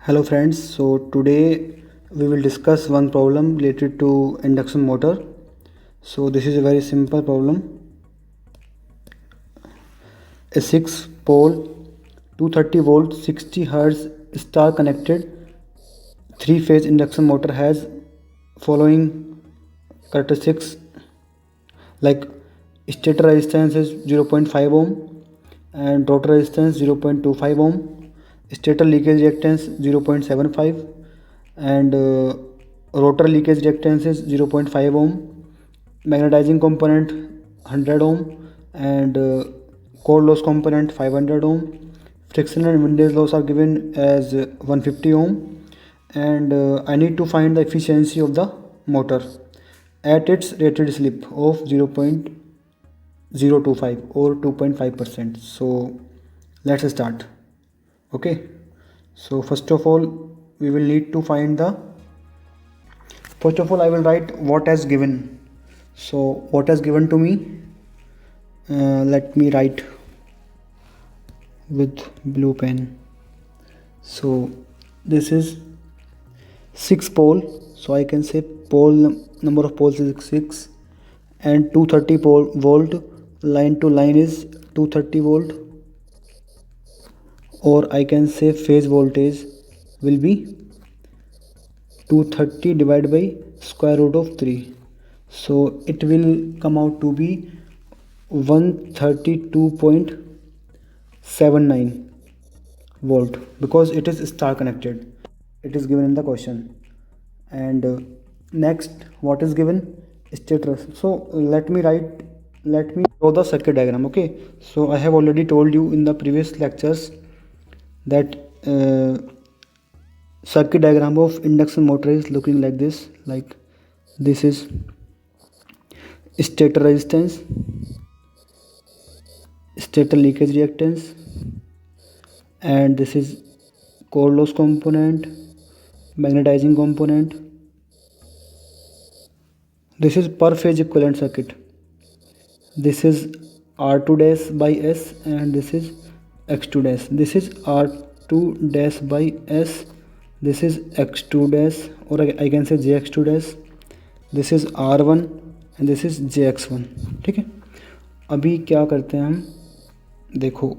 Hello friends, so today we will discuss one problem related to induction motor. So this is a very simple problem. A 6 pole 230 volt 60 hertz star connected 3 phase induction motor has following characteristics like stator resistance is 0.5 ohm and rotor resistance 0.25 ohm, stator leakage reactance 0.75 and rotor leakage reactance is 0.5 ohm, magnetizing component 100 ohm and core loss component 500 ohm, friction and windage loss are given as 150 ohm, and I need to find the efficiency of the motor at its rated slip of 0.025 or 2.5%. So let's start. Okay, so first of all we will need to find the first of all I will write what has given. So what has given to me, let me write with blue pen. So this is 6 pole, so I can say number of poles is 6 and 230 volt line to line is 230 volt, or I can say phase voltage will be 230 divided by square root of 3, so it will come out to be 132.79 volt because it is star connected. It is given in the question. And next, what is given? Stator. So let me draw the circuit diagram. Okay, so I have already told you in the previous lectures that circuit diagram of induction motor is looking like this. Like this is stator resistance, stator leakage reactance, and this is core loss component, magnetizing component. This is per phase equivalent circuit. This is R2 dash by S and this is X2 dash. This is R2 dash by S. This is X2 dash, or I can say JX2 dash. This is R1 and this is JX1. ठीक है, अभी क्या करते हैं हम, देखो,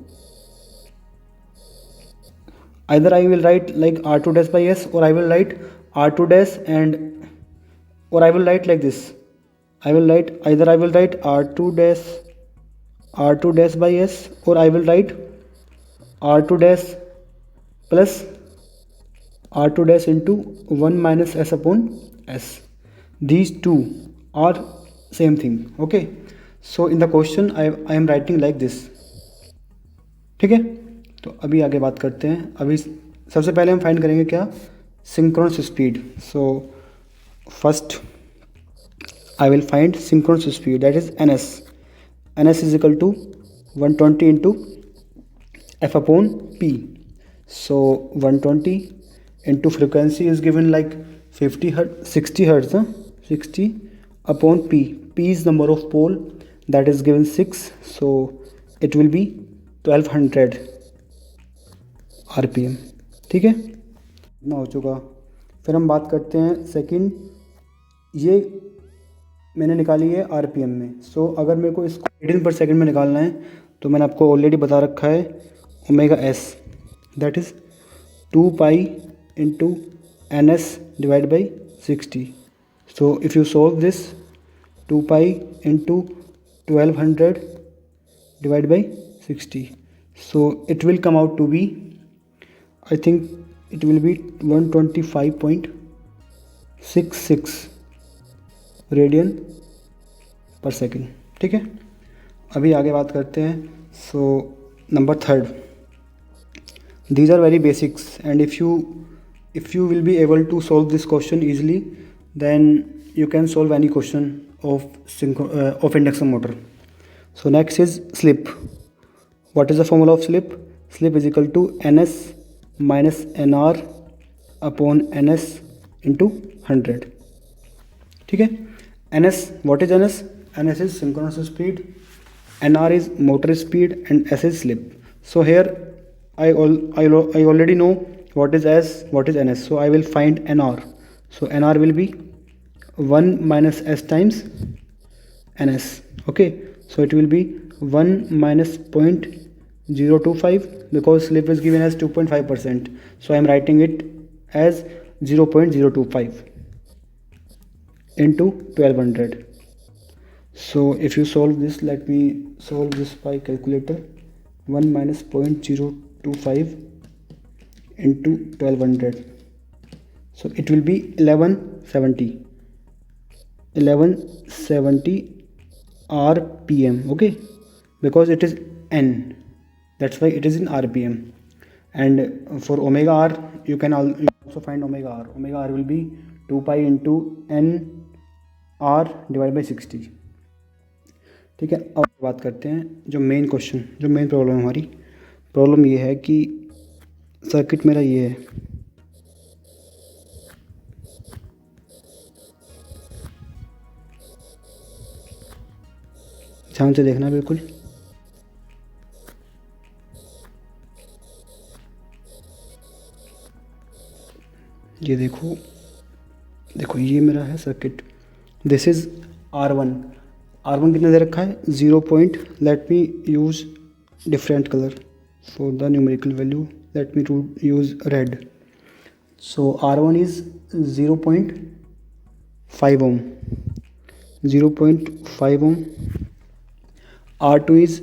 either I will write like R2 dash by S, or I will write R2 dash and, or I will write like this. I will write either I will write R2 dash by S, or I will write R2 dash plus R2 dash into 1 minus S upon S. These two are same thing. Okay, so in the question I am writing like this. ठीक है, तो अभी आगे बात करते हैं. अभी सबसे पहले हम फाइंड करेंगे क्या, synchronous speed. So first I will find synchronous speed, that is ns. ns is equal to 120 into f upon p. So 120 into frequency is given like 50 hertz, 60 hertz, 60 upon p. P is number of pole, that is given 6, so it will be 1200 rpm. ठीक है, इतना हो चुका. फिर हम बात करते हैं सेकंड. ये मैंने निकाली है आरपीएम में. सो अगर मेरे को इसको रेडियन पर सेकंड में निकालना है तो मैंने आपको ऑलरेडी बता रखा है omega S, that is 2 pi into N S divide by 60. So if you solve this, 2 pi into 1200 divide by 60, so it will come out to be, I think it will be 125.66 radian per second. ठीक है, अभी आगे बात करते हैं. So number third, these are very basics and if you will be able to solve this question easily, then you can solve any question of induction motor. So next is slip. What is the formula of slip? Slip is equal to N S minus N R upon N S into 100. ठीक है, ns, what is ns? ns is synchronous speed, nr is motor speed and s is slip. So here I already know what is s, what is ns. So I will find nr. So nr will be 1 minus s times ns. Okay, so it will be 1 minus 0.025 because slip is given as 2.5%. So I am writing it as 0.025 into 1200. So if you solve this, let me solve this by calculator. 1 minus 0.025 into 1200. So it will be 1170 rpm. Okay, because it is n, that's why it is in rpm. And for omega r, you can also find omega r. Omega r will be 2 pi into n r divided by 60. ठीक है, अब बात करते हैं जो main question, जो main problem है हमारी। प्रॉब्लम ये है कि सर्किट मेरा ये है, ध्यान से देखना बिल्कुल। ये देखो, देखो ये मेरा है circuit. This is R1। R1 कितना दे रखा है? 0 point, let me use different colour for the numerical value, let me use red. So R1 is 0.5 ohm, 0.5 ohm. R2 is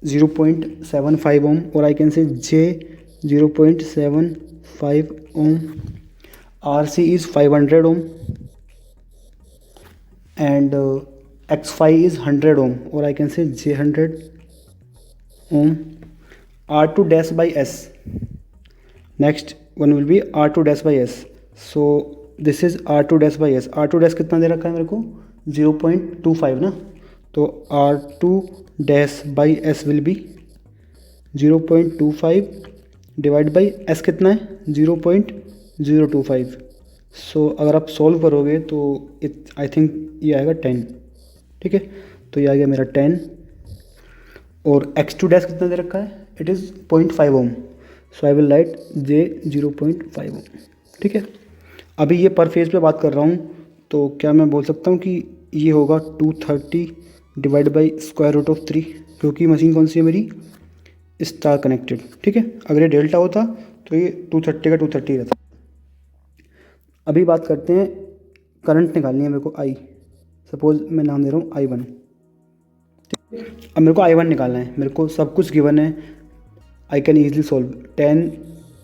0.75 ohm, or I can say J 0.75 ohm. RC is 500 ohm, and X5 is 100 ohm, or I can say J 100 ohm. R2 dash by S. Next one will be R2 dash by S. So this is R2 dash by S. R2 dash कितना दे रखा है मेरे को? 0.25 ना, तो R2 dash by S will be 0.25 divide by S कितना है? 0.025. सो अगर आप सॉल्व करोगे तो आई थिंक ये आएगा 10। ठीक है, तो ये आ गया मेरा 10। और X2 डैश कितना दे रखा है? It is 0.5 ohm, so I will write J 0.5 ohm. ठीक है, अभी ये पर फेज पे बात कर रहा हूँ, तो क्या मैं बोल सकता हूँ कि ये होगा 230 divide by square root of 3, क्योंकि मशीन कौन सी है मेरी? Star connected. ठीक है, अगर ये डेल्टा होता तो ये 230 का 230 रहता। अभी बात करते हैं, करंट निकालनी है मेरे को I। सपोज मैं नाम दे रहा हूँ I1। अब मेरे को I1 निकालना है, मेरे को सब कुछ गिवन है, आई कैन ईजिली सॉल्व। 10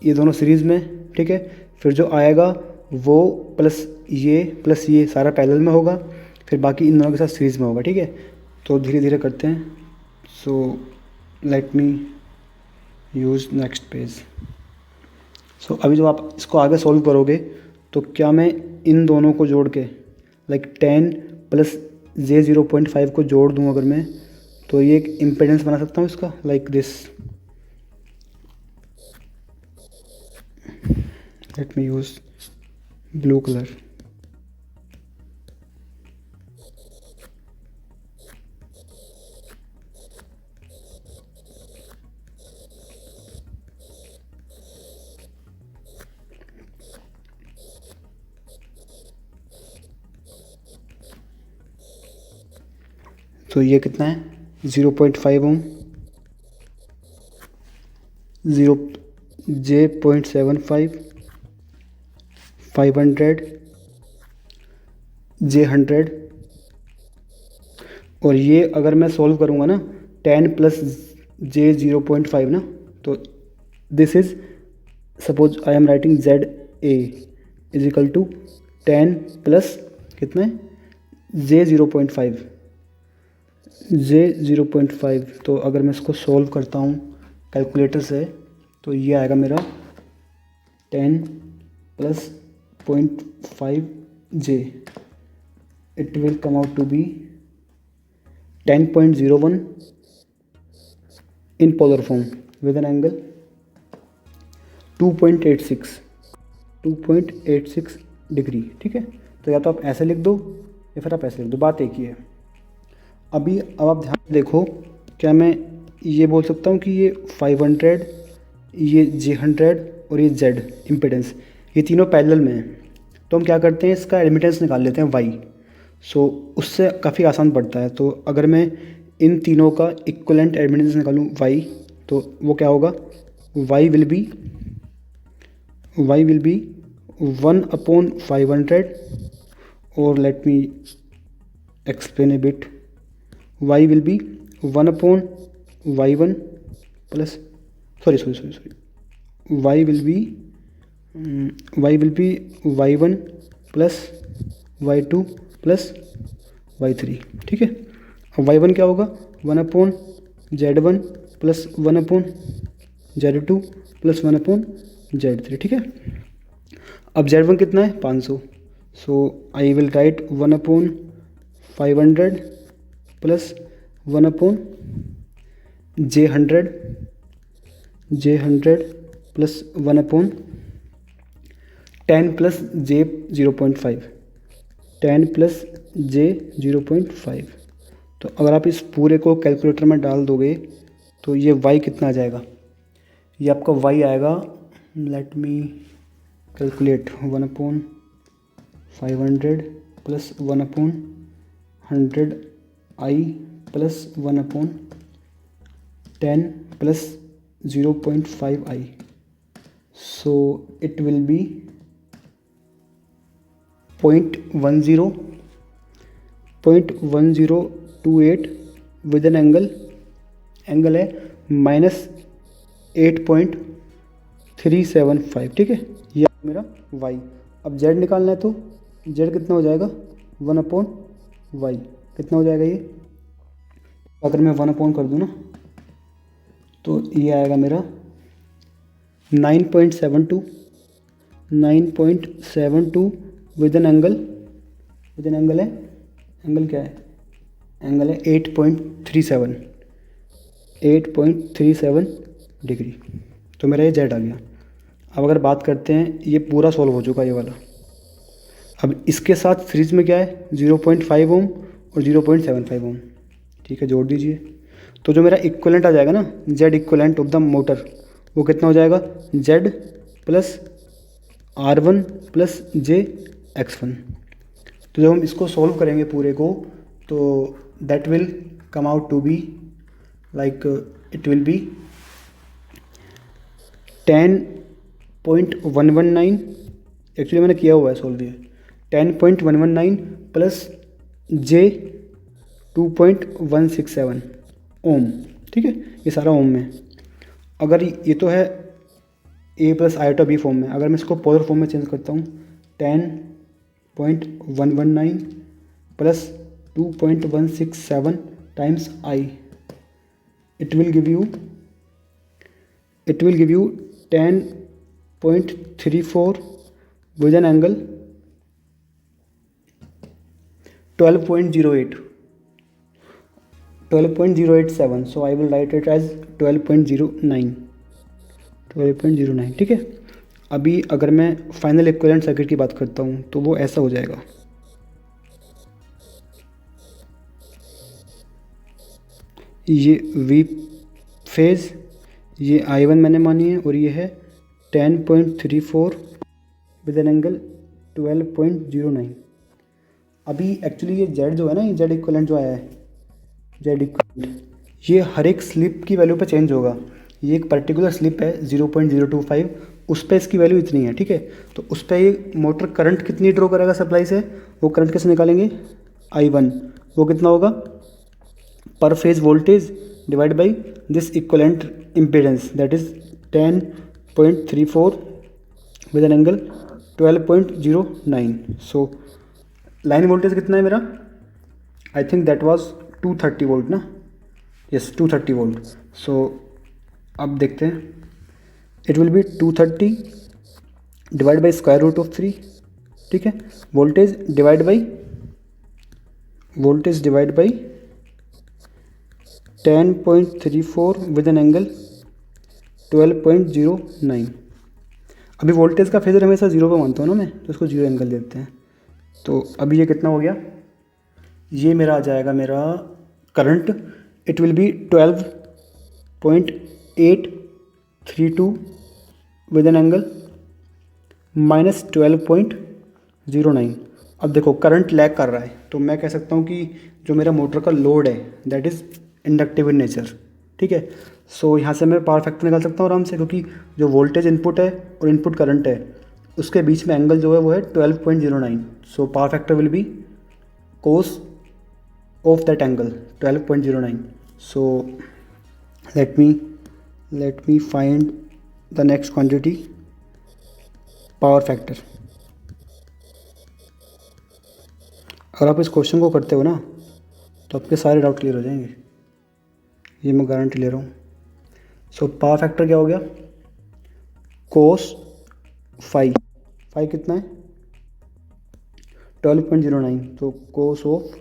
ये दोनों सीरीज़ में, ठीक है, फिर जो आएगा वो प्लस ये सारा पैरेलल में होगा, फिर बाकी इन दोनों के साथ सीरीज़ में होगा। ठीक है, तो धीरे धीरे करते हैं। So let me use next page. So अभी जब आप इसको आगे सॉल्व करोगे तो क्या मैं इन दोनों को जोड़ के लाइक 10 प्लस J 0.5 को जोड़ दूँ अगर मैं, तो ये एक इम्पेडेंस बना सकता हूँ इसका, like this. Late me use blue colour. तो ये कितना है? 0.5 ओम, 0J0.75, 500, J100। और ये अगर मैं सॉल्व करूँगा ना, 10 प्लस J 0.5 ना, तो this is, suppose I am writing ZA is equal to 10 plus कितना है? J 0.5, J 0.5। तो अगर मैं इसको सॉल्व करता हूँ कैलकुलेटर से, तो ये आएगा मेरा 10 plus 0.5 J, it will come out to be 10.01 in polar form with an angle 2.86 degree. ठीक है, तो या तो आप ऐसे लिख दो या फिर आप ऐसे लिख दो, बात एक ही है। अब आप ध्यान से देखो, क्या मैं ये बोल सकता हूँ कि ये 500, ये J100 और ये Z इम्पिडेंस, ये तीनों पैरेलल में हैं। तो हम क्या करते हैं, इसका एडमिटेंस निकाल लेते हैं Y। सो उससे काफ़ी आसान पड़ता है। तो अगर मैं इन तीनों का इक्वलेंट एडमिटेंस निकालूँ Y, तो वो क्या होगा, Y विल बी 1/500, और let me explain a bit. Y will be 1/y1 plus sorry y will be y1 plus y2 plus y3। ठीक है। अब y1 क्या होगा, 1/z1 plus 1/z2 plus 1/z3। ठीक है। अब z1 कितना है, 500। So I will write 1/500 plus 1/j100 plus 1/10 plus j 0.5। तो अगर आप इस पूरे को कैलकुलेटर में डाल दोगे तो ये y कितना आ जाएगा, ये आपका y आएगा, let me calculate, 1/500 plus 1/100 I plus 1/10 plus 0.5 I। So it will B 0.1028 with an angle है -8.375। ठीक है, ये मेरा y। अब z निकालना है, तो z कितना हो जाएगा, 1/y कितना हो जाएगा, ये अगर मैं 1 कर दूँ ना, तो ये आएगा मेरा 9.72 विद एन एंगल है, एंगल क्या है, एंगल है 8.37 डिग्री। तो मेरा ये z आ गया। अब अगर बात करते हैं, ये पूरा सॉल्व हो चुका ये वाला। अब इसके साथ सीरीज में क्या है, 0.5 ओम और 0.75 ओम। ठीक है, जोड़ दीजिए। तो जो मेरा इक्वलेंट आ जाएगा ना, Z equivalent of the motor, वो कितना हो जाएगा, Z plus R1 plus JX1। तो जब हम इसको सॉल्व करेंगे पूरे को, तो that will come out to be like, it will be 10.119। Actually मैंने किया हुआ है सॉल्व, ये 10.119 प्लस J 2.167 ओम। ठीक है, ये सारा ओम में। अगर ये तो है A plus iota B form में, अगर मैं इसको पोलर फॉर्म में चेंज करता हूँ, 10.119 plus 2.167 times I, it will give you 10.34 with an angle 12.087। So I will write it as 12.09। ठीक है। अभी अगर मैं फाइनल इक्विवेलेंट सर्किट की बात करता हूँ, तो वो ऐसा हो जाएगा, ये V फेज़, ये I1 मैंने मानी है, और ये है 10.34 विद एन एंगल 12.09। अभी एक्चुअली ये Z जो है ना, ये Z इक्विवेलेंट जो आया है, Z इक्विवेलेंट, ये हर एक स्लिप की वैल्यू पे चेंज होगा। ये एक पर्टिकुलर स्लिप है 0.025, उस पर इसकी वैल्यू इतनी है। ठीक है, तो उस पर ये मोटर करंट कितनी ड्रॉ करेगा सप्लाई से, वो करंट कैसे निकालेंगे, I1, वो कितना होगा, per phase voltage divide by this equivalent impedance, that is 10.34 with an angle 12.09। So line voltage कितना है मेरा, I think that was 230 volt ना, यस 230 वोल्ट। सो अब देखते हैं, it will be 230 divide by square root of 3। ठीक है, voltage divide by 10.34 with an angle 12.09। अभी वोल्टेज का फेजर हमेशा जीरो पे मानता हूँ ना मैं, तो इसको जीरो एंगल देते हैं। तो अभी ये कितना हो गया, ये मेरा आ जाएगा मेरा current, it will B 12.832 with an angle -12.09। अब देखो करंट लैग कर रहा है, तो मैं कह सकता हूँ कि जो मेरा मोटर का लोड है that is inductive in nature, ठीक है। सो यहाँ से मैं पावर फैक्टर निकाल सकता हूँ आराम से, क्योंकि जो वोल्टेज इनपुट है और इनपुट करंट है उसके बीच में एंगल जो है वो है 12.09। So power factor will be cos of that angle 12.09। So let me find the next quantity, power factor. अगर आप इस क्वेश्चन को करते हो ना तो आपके सारे डाउट क्लियर हो जाएंगे, ये मैं गारंटी ले रहा हूँ। सो पावर फैक्टर क्या हो गया, कोस फाई कितना है 12.09, तो कोस ऑफ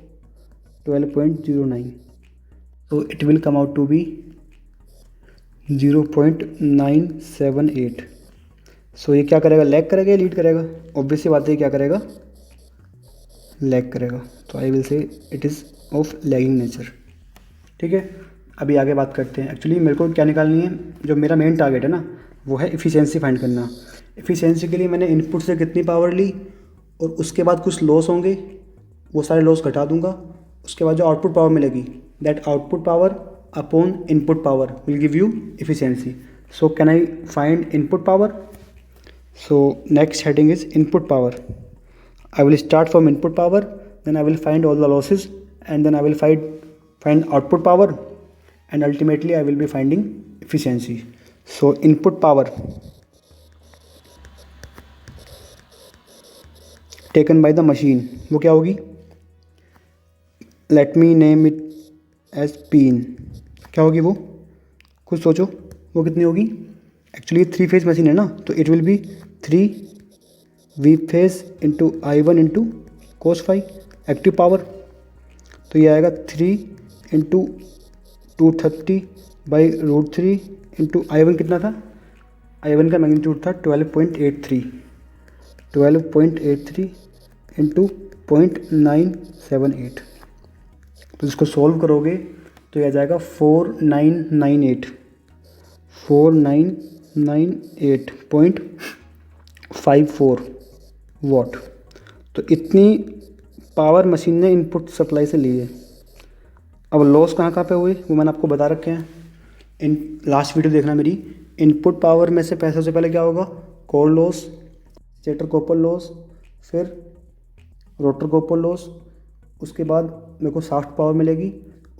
12.09, तो it will come out to be 0.978। So ये क्या करेगा, लैग करेगा या लीड करेगा, ऑब्वियसली बात है क्या करेगा, लैग करेगा। तो I will say it is of lagging nature, ठीक है। अभी आगे बात करते हैं। एक्चुअली मेरे को क्या निकालनी है, जो मेरा मेन टारगेट है ना वो है इफ़िशियंसी फाइंड करना। इफ़िशियंसी के लिए मैंने इनपुट से कितनी पावर ली और उसके बाद कुछ लॉस होंगे, वो सारे लॉस घटा दूंगा। उसके बाद जो आउटपुट पावर मिलेगी that output power upon input power will give you efficiency. So can I find input power. So next heading is input power. I will start from input power, then I will find all the losses, and then I will find output power, and ultimately I will be finding efficiency. So input power taken by the machine वो क्या होगी, let me name it as P in। क्या होगी वो, कुछ सोचो वो कितनी होगी। एक्चुअली 3 फेज मशीन है ना, तो it will be 3 V phase into I1 into cos phi active power. तो ये आएगा 3 इंटू 230/√3 इंटू I1 कितना था, I1 का मैग्नीट्यूड था 12.83 इंटू 0.978। तो इसको सॉल्व करोगे तो यह आ जाएगा 4,998.54 वाट। तो इतनी पावर मशीन ने इनपुट सप्लाई से ली है। अब लॉस कहाँ कहाँ पे हुए वो मैंने आपको बता रखे हैं, इन लास्ट वीडियो देखना मेरी। इनपुट पावर में से पैसों से पहले क्या होगा, core loss, stator copper loss, फिर रोटर कॉपर लॉस, उसके बाद मेरे को शाफ्ट पावर मिलेगी,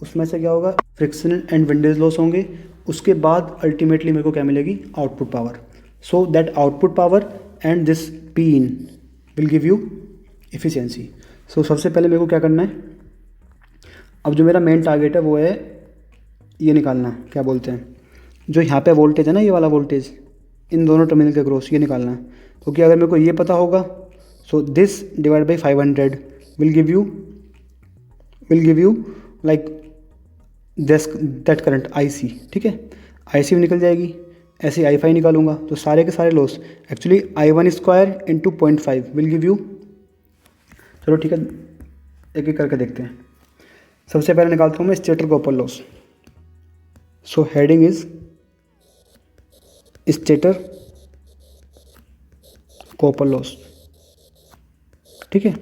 उसमें से क्या होगा फ्रिक्शन एंड विंडेज लॉस होंगे, उसके बाद अल्टीमेटली मेरे को क्या मिलेगी, output power. So that output power and this P in will give you efficiency. So सबसे पहले मेरे को क्या करना है, अब जो मेरा मेन टारगेट है वो है ये निकालना, क्या बोलते हैं, जो यहाँ पे वोल्टेज है ना, ये वाला वोल्टेज इन दोनों टर्मिनल के क्रॉस, ये निकालना है। क्योंकि अगर मेरे को ये पता होगा, so this divide by 500 will give you like this that current IC, ठीक है। IC भी निकल जाएगी, ऐसे I5 निकालूंगा तो सारे के सारे loss actually I1 square into 0.5 will give you. चलो ठीक है, एक एक करके देखते हैं। सबसे पहले निकालता हूँ मैं stator copper loss. So heading is stator copper loss, ठीक है।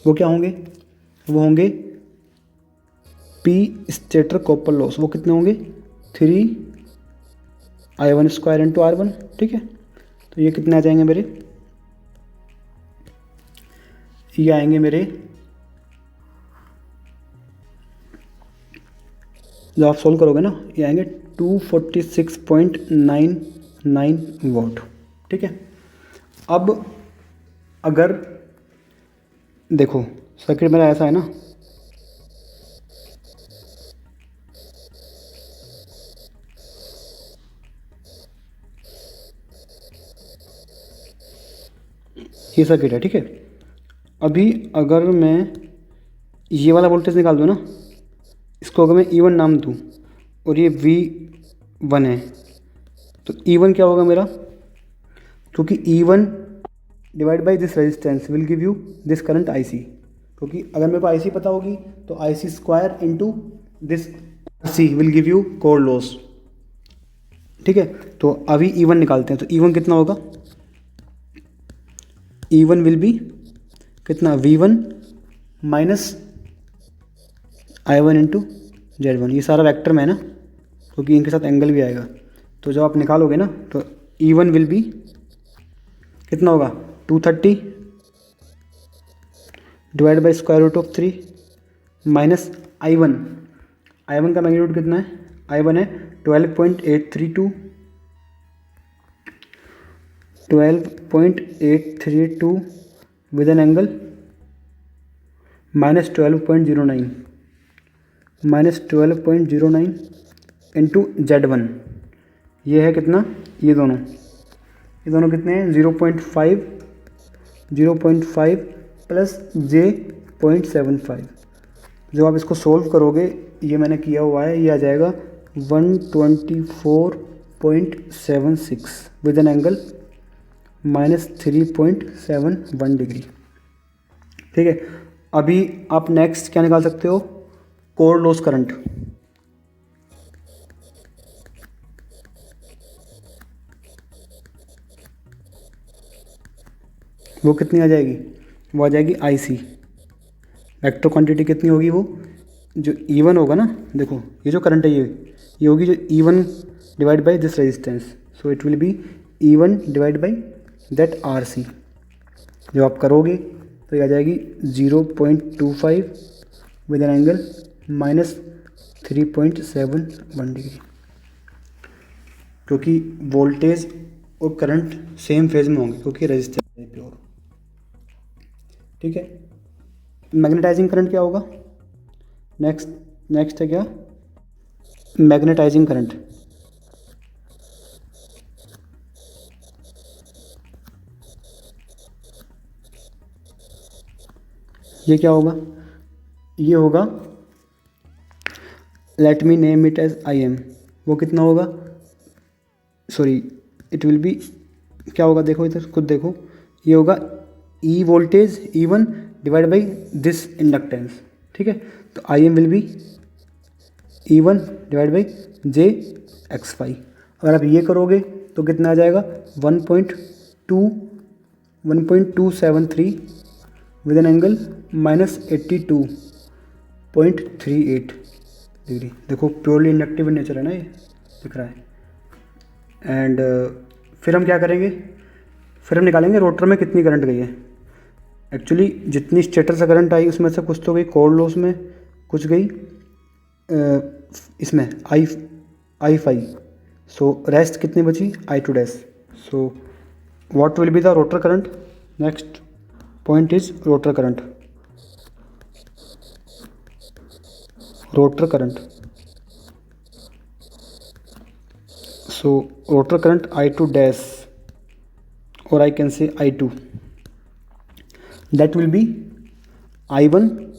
वो क्या होंगे, वो होंगे P स्टेटर कॉपर लॉस, वो कितने होंगे 3I1 स्क्वायर इंटू R1, ठीक है। तो ये कितने आ जाएंगे मेरे, ये आएंगे मेरे, जब आप सोल्व करोगे ना ये आएंगे 246.99 वाट, ठीक है। अब अगर देखो सर्किट मेरा ऐसा है ना, ये सर्किट है, ठीक है। अभी अगर मैं ये वाला वोल्टेज निकाल दूँ ना, इसको अगर मैं E1 नाम दूँ और ये V1 है, तो E1 क्या होगा मेरा, क्योंकि E1 divide by this resistance will give you this current IC। क्योंकि अगर मेरे को IC पता होगी तो IC square into this C will give you core loss, ठीक है, तो अभी E1 निकालते हैं। तो E1 कितना होगा, E1 विल बी कितना, V1 minus I1 into Z1। ये सारा वेक्टर में है ना, क्योंकि इनके साथ एंगल भी आएगा। तो जब आप निकालोगे ना तो E1 विल बी कितना होगा, 230 divide by square root of 3 minus I1। I1 का मैग्नीट्यूड कितना है, I1 है 12.832 with an angle minus 12.09 into Z1। ये है कितना, ये दोनों कितने हैं, 0.5 प्लस J.75। जब आप इसको सोल्व करोगे, ये मैंने किया हुआ है, ये आ जाएगा 124.76 with an angle minus 3.71 degree. ठीक है, अभी आप नेक्स्ट क्या निकाल सकते हो, कोर लॉस करंट। वो कितनी आ जाएगी, वो आ जाएगी IC। वेक्टर क्वांटिटी कितनी होगी, वो जो E1 होगा ना, देखो ये जो करंट है ये होगी जो E1 divide by this resistance. So it will B E1 divide by that RC। जब आप करोगे तो ये आ जाएगी 0.25 with an angle minus 3.71 degree, क्योंकि वोल्टेज और करंट सेम फेज में होंगे क्योंकि रेजिस्टेंस है प्योर। ठीक है, मैग्नेटाइजिंग करंट क्या होगा, नेक्स्ट है क्या, मैग्नेटाइजिंग करंट। ये क्या होगा, ये होगा, let me name it as IM। वो कितना होगा, सॉरी इट विल बी क्या होगा, देखो इधर खुद देखो, ये होगा E voltage E1 divide by this inductance. ठीक है, तो IM will be E1 divide by J(x5)। अगर आप ये करोगे तो कितना आ जाएगा, 1.273 with an angle minus 82.38 degree. देखो प्योरली इंडक्टिव नेचर है ना, ये दिख रहा है। एंड फिर हम क्या करेंगे, फिर हम निकालेंगे रोटर में कितनी करंट गई है। एक्चुअली जितनी स्टेटर से करंट आई उसमें से कुछ तो गई कोर लॉस में, कुछ गई इसमें I5। सो रेस्ट कितनी बची, I2 dash. So what will be the rotor current, next point is rotor current. So rotor current I2 dash, or I can say I2, that will be I1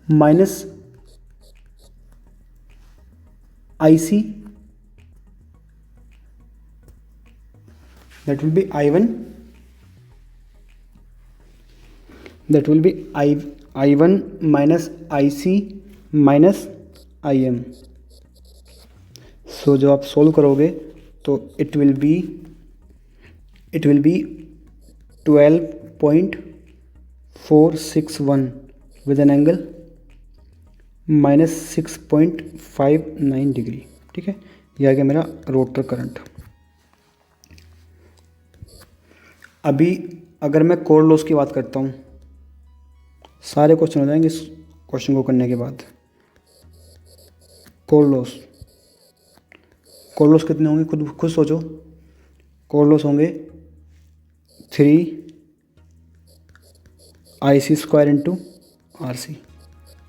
minus IC, that will be I1 minus IC minus IM। सो जब आप solve करोगे तो it will B 12.461 with an angle minus 6.59 degree. ठीक है, यह आ गया मेरा rotor current. अभी अगर मैं कोर लॉस की बात करता हूँ, सारे क्वेश्चन हो जाएंगे इस क्वेश्चन को करने के बाद। कोर लॉस कितने होंगे, खुद सोचो। कोर लॉस होंगे 3IC² इंटू RC।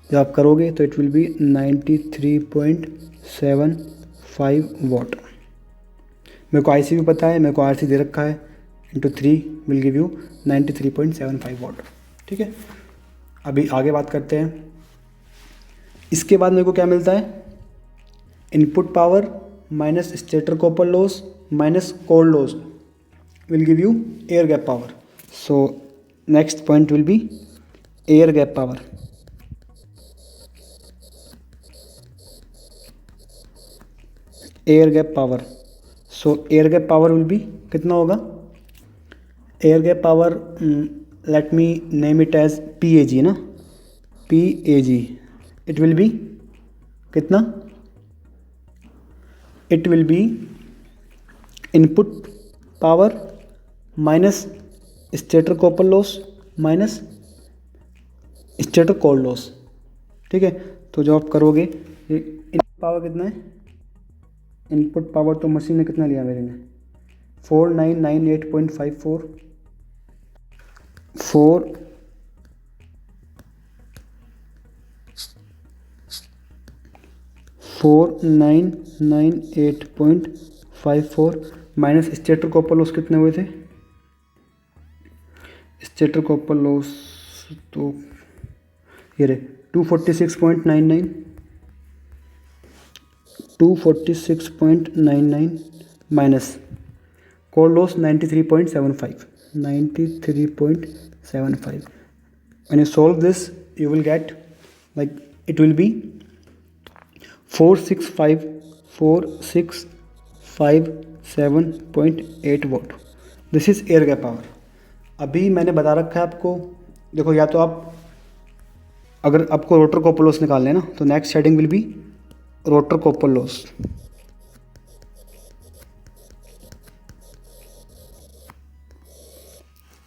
जब आप करोगे तो इट विल बी 93.75 वाट। मेरे को IC भी पता है, मेरे को RC दे रखा है, इंटू 3 विल गिव यू 93.75 वाट। ठीक है, अभी आगे बात करते हैं। इसके बाद मेरे को क्या मिलता है, input power minus stator copper loss minus core loss will give you air gap power. So next point will be air gap power. Air gap power. So air gap power will be कितना होगा, air gap power let me name it as P A G ना, P A G. It will be कितना, it will be input power minus stator copper loss minus stator core loss. ठीक है, तो जब आप करोगे इनपुट पावर कितना है, इनपुट पावर तो मशीन ने कितना लिया मेरे ने 4998.54 4998.54 माइनस स्टेटर कॉपर लॉस कितने हुए थे, स्टेटर कॉपर लॉस तो ये रहे 246.99 minus core loss 93.75 when you solve this you will get like it will be 46547.8 watt. This is air gap power. अभी मैंने बता रखा है आपको, देखो या तो आप अगर आपको रोटर कॉपर लॉस निकालना है ना तो next heading will be rotor copper loss.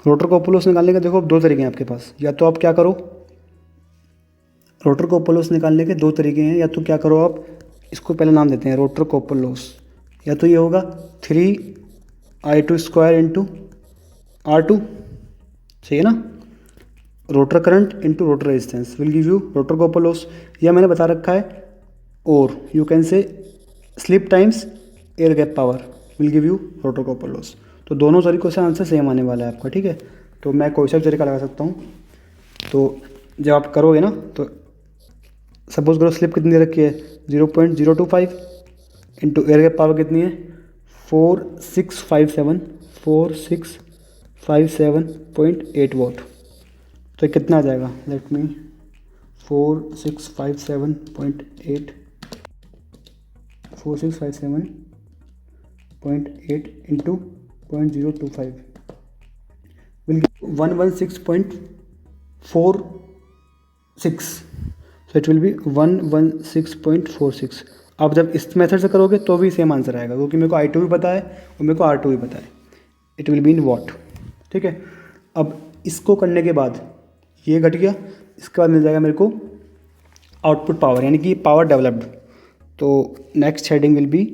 Rotor copper loss निकालने के देखो अब दो तरीके हैं आपके पास, या तो आप क्या करो, रोटर कॉपर लॉस निकालने के दो तरीके हैं, या तो क्या करो आप इसको पहले नाम देते हैं रोटर कॉपर लॉस, या तो ये होगा 3I2² इंटू R2, सही है ना, rotor current into rotor resistance will give you rotor copper loss. या मैंने बता रखा है और you can say slip times air gap power will give you rotor copper loss. तो दोनों तरीक़ों से आंसर सेम आने वाला है आपका। ठीक है, तो मैं कोई सा भी तरीका लगा सकता हूँ। तो जब आप करोगे ना तो सपोज करो स्लिप कितनी रखी है 0.025 इंटू एयर गैप पावर कितनी है 4657.8 वॉट। तो कितना आ जाएगा, let me 4657.8 into 0.025 will give 116.46, so it will B 116.46। आप जब इस मेथड से करोगे तो भी सेम आंसर आएगा, क्योंकि मेरे को I2 भी पता है और मेरे को R2 भी पता है। It will be in what. ठीक है, अब इसको करने के बाद ये घट गया, इसके बाद मिल जाएगा मेरे को आउटपुट पावर, यानी कि पावर डेवलप्ड। तो next heading will be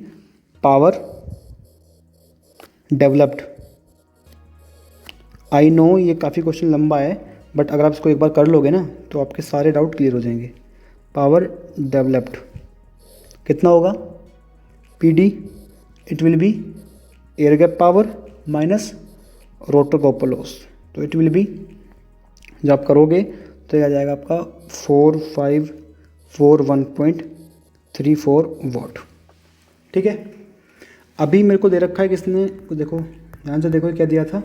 power developed. I know ये काफ़ी क्वेश्चन लंबा है, बट अगर आप इसको एक बार कर लोगे ना तो आपके सारे डाउट क्लियर हो जाएंगे। पावर डेवलप्ड कितना होगा, PD it will B air gap power minus rotor copper loss. तो इट विल बी, जब आप करोगे तो ये आ जाएगा आपका 4541.34 वॉट। ठीक है, अभी मेरे को दे रखा है किसने, देखो ध्यान से देखो क्या दिया था,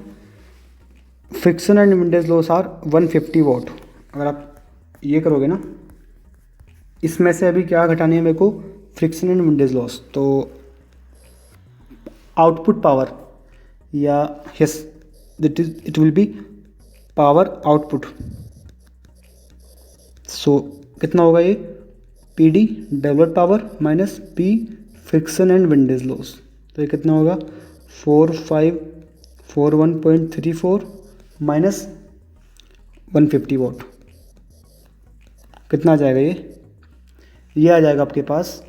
friction and windage loss are 150 watt. अगर आप ये करोगे ना, इसमें से अभी क्या घटानी है मेरे को, फ्रिक्शन एंड विंडेज लॉस। तो आउटपुट पावर या yes it will be power output. So कितना होगा ये, PD developed power minus P friction and windage loss. तो ये कितना होगा 4541.34 माइनस 150 वॉट। कितना आ जाएगा ये आ जाएगा आपके पास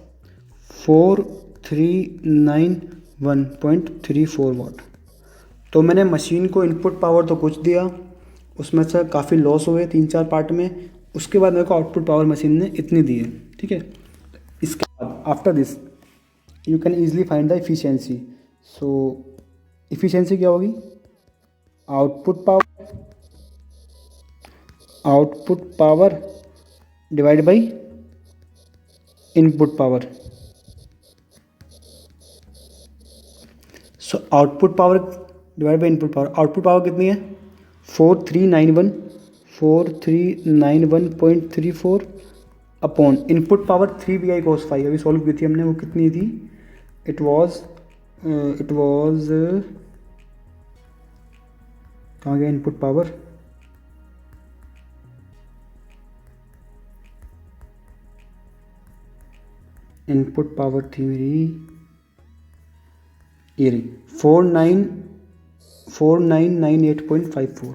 4391.34 वॉट। तो मैंने मशीन को इनपुट पावर तो कुछ दिया, उसमें से काफ़ी लॉस हुए 3-4 पार्ट में, उसके बाद मेरे को आउटपुट पावर मशीन ने इतनी दी है। ठीक है, इसके बाद after this you can easily find the efficiency. So efficiency क्या होगी, output power divide by input power. So output power divide by input power, output power कितनी है 4391.34 upon input power 3VI cos phi। अभी solve की थी हमने, वो कितनी थी it was कहाँ गया इनपुट पावर, इनपुट पावर थी मेरी ये रही 4998.54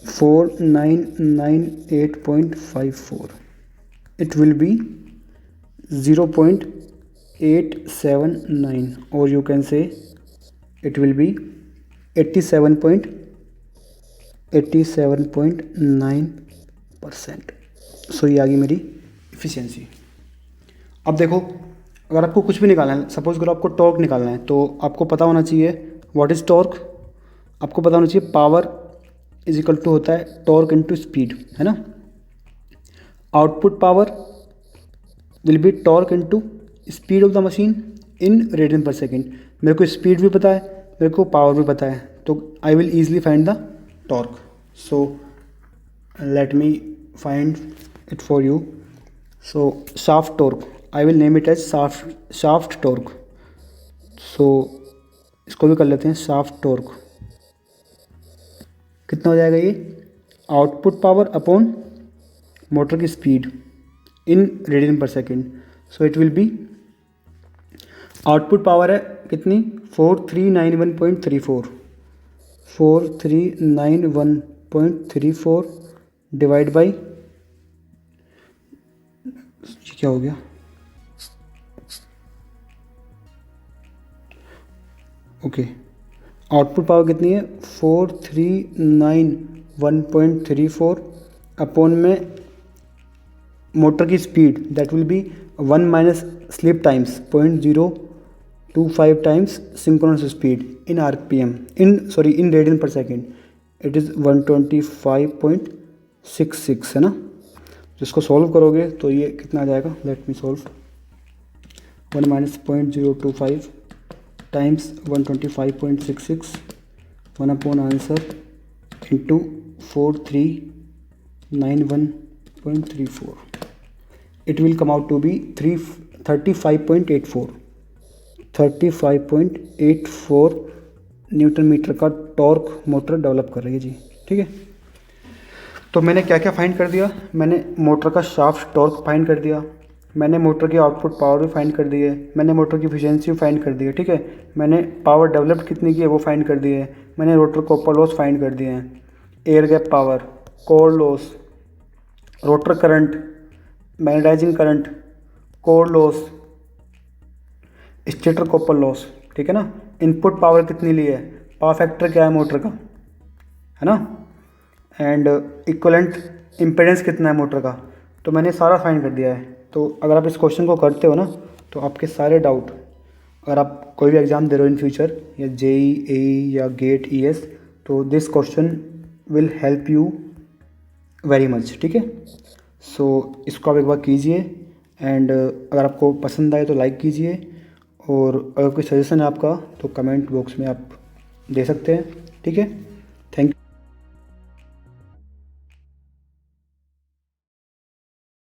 4998.54. It will be 0.879, or you can say it will be 87.9%. सो ये आ गई मेरी इफ़िशियंसी। अब देखो, अगर आपको कुछ भी निकालना है, सपोज करो आपको टॉर्क निकालना है, तो आपको पता होना चाहिए व्हाट इज़ टॉर्क। आपको पता होना चाहिए पावर इज इक्वल टू होता है टॉर्क इनटू स्पीड, है ना। Output power will B torque into speed of the machine in radian per second. मेरे को स्पीड भी पता है, मेरे को पावर भी पता है, तो I will easily find the torque. So let me find it for you. So shaft torque, I will name it as shaft torque. So इसको भी कर लेते हैं शाफ्ट टॉर्क। कितना हो जाएगा ये, आउटपुट पावर अपॉन मोटर की speed in radian per second. So it will B, output power है कितनी 4391.34, 4391.34 डिवाइड बाई, क्या हो गया, ओके आउटपुट पावर कितनी है 4391.34 अपॉन में मोटर की speed, that will be 1 minus slip times 0.025 times synchronous speed in RPM, in radian per second. It is 125.66, है ना। जिसको सॉल्व करोगे तो ये कितना आ जाएगा, let me solve. 1 minus 0.025 times 125.66, 1 upon answer into 4391.34. It will come out to be 35.84 newton metre का टॉर्क मोटर डेवलप कर रही है जी, ठीक है। तो मैंने क्या क्या फाइंड कर दिया, मैंने मोटर का शाफ्ट टॉर्क फाइंड कर दिया, मैंने मोटर की आउटपुट पावर भी फाइंड कर दी है, मैंने मोटर की एफिशिएंसी भी फाइंड कर दी है, ठीक है। मैंने पावर डेवलप्ड कितनी की है वो फाइंड कर दी है, मैंने रोटर कॉपर लॉस फाइंड कर दिए हैं, air gap power, core loss, rotor current, magnetising current, core loss, stator copper loss, ठीक है ना। इनपुट पावर कितनी ली है, पावर फैक्टर क्या है मोटर का, है ना, एंड इक्वलेंट इम्पेडेंस कितना है मोटर का। तो मैंने सारा फाइंड कर दिया है। तो अगर आप इस क्वेश्चन को करते हो ना, तो आपके सारे डाउट, अगर आप कोई भी एग्ज़ाम दे रहे हो इन फ्यूचर, या जेई, एई या गेट, ईएस, तो this question will help you very much, ठीक है। सो इसको आप एक बार कीजिए, एंड अगर आपको पसंद आए तो लाइक कीजिए, और अगर कोई सजेशन है आपका तो कमेंट बॉक्स में आप दे सकते हैं, ठीक है।